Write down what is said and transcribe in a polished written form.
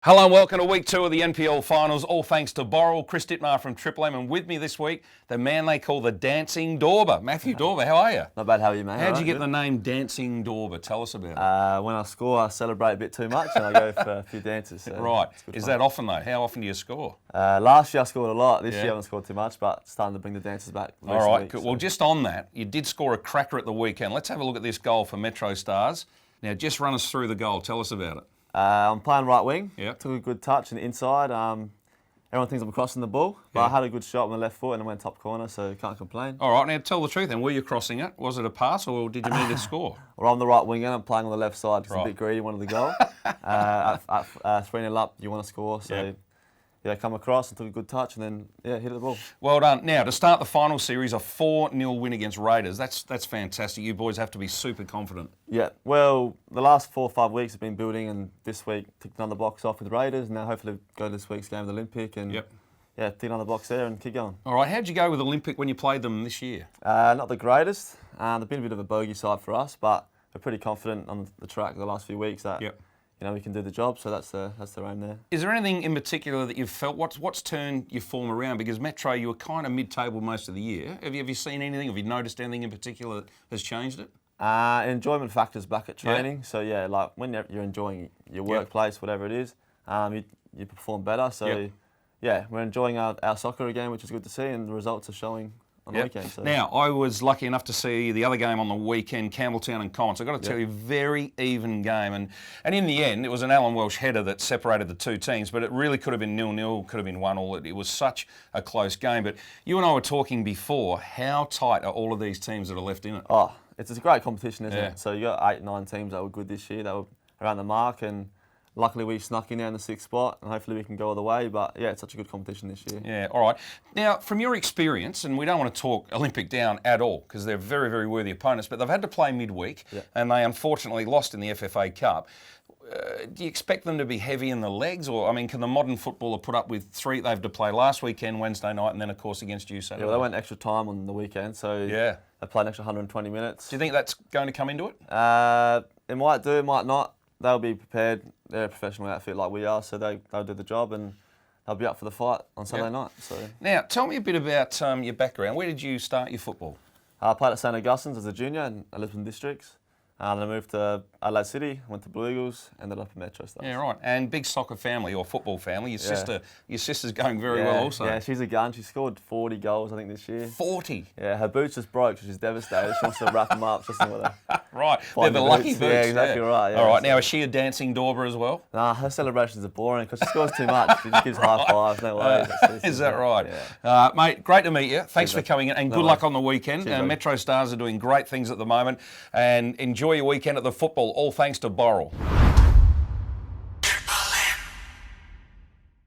Hello and welcome to week 2 of the NPL Finals, all thanks to Borrell, Chris Dittmar from Triple M, and with me this week, the man they call the Dancing Dawber. Matthew Dawber, how are you? Not bad, how are you, mate? How'd you get the name Dancing Dawber? Tell us about it. When I score, I celebrate a bit too much and I go for a few dances. So Right. Is that often though? How often do you score? Last year I scored a lot. This year I haven't scored too much, but starting to bring the dances back. All right, good. Well, just on that, you did score a cracker at the weekend. Let's have a look at this goal for MetroStars. Now, just run us through the goal. Tell us about it. I'm playing right wing. Yep. Took a good touch in the inside. Everyone thinks I'm crossing the ball, but I had a good shot with my left foot and I went top corner, so can't complain. All right, now tell the truth then. Were you crossing it? Was it a pass or did you mean to score? Well, I'm the right winger. I'm playing on the left side because I'm a bit greedy, wanted the goal. At 3-0 up, you want to score, so yeah, come across and took a good touch and then hit the ball. Well done. Now, to start the final series, a 4-0 win against Raiders. That's fantastic. You boys have to be super confident. Yeah, well, the last 4 or 5 weeks have been building, and this week ticked another box off with Raiders, and now hopefully go to this week's game with Olympic and tick another box there and keep going. All right, how'd you go with Olympic when you played them this year? Not the greatest. They've been a bit of a bogey side for us, but we're pretty confident on the track the last few weeks that we can do the job, so that's the aim there. Is there anything in particular that you've felt, what's turned your form around? Because Metro, you were kind of mid-table most of the year. Have you seen anything? Have you noticed anything in particular that has changed it? Enjoyment factors back at training. So like when you're enjoying your workplace, whatever it is, you perform better. So we're enjoying our soccer again, which is good to see, and the results are showing on the weekend. So. Now, I was lucky enough to see the other game on the weekend, Campbelltown and Collins. I've got to tell you, very even game. And in the end, it was an Alan Welsh header that separated the two teams, but it really could have been 0-0, could have been 1-1. It was such a close game. But you and I were talking before, how tight are all of these teams that are left in it? Oh, it's a great competition, isn't it? So you got 8, 9 teams that were good this year. They were around the mark, and luckily we snuck in there in the 6th spot, and hopefully we can go all the way. But yeah, it's such a good competition this year. Yeah, all right. Now, from your experience, and we don't want to talk Olympic down at all, because they're very, very worthy opponents, but they've had to play midweek, and they unfortunately lost in the FFA Cup. Do you expect them to be heavy in the legs? Or, I mean, can the modern footballer put up with 3? They have to play last weekend, Wednesday night, and then, of course, against you Saturday. Yeah, well, they went extra time on the weekend, so they played an extra 120 minutes. Do you think that's going to come into it? It might do, it might not. They'll be prepared. They're a professional outfit like we are, so they'll do the job and they'll be up for the fight on Sunday night. So now, tell me a bit about your background. Where did you start your football? I played at St Augustine's as a junior in Lisbon Districts. Then I moved to Adelaide City, went to Blue Eagles, ended up at MetroStars. Yeah, right. And big soccer family or football family. Your sister's going very well also. Yeah, she's a gun. She scored 40 goals, I think, this year. 40? Yeah, her boots just broke, so she's devastated. She wants to wrap them up. Just right, they're the lucky boots. Yeah, exactly right. Yeah. All right, now is she a dancing Dawber as well? Nah, her celebrations are boring because she scores too much. She just gives high fives, no way. Is that right? Yeah. Mate, great to meet you. Thanks for coming in, and good luck on the weekend. MetroStars are doing great things at the moment, and enjoy your weekend at the football, all thanks to Borrell.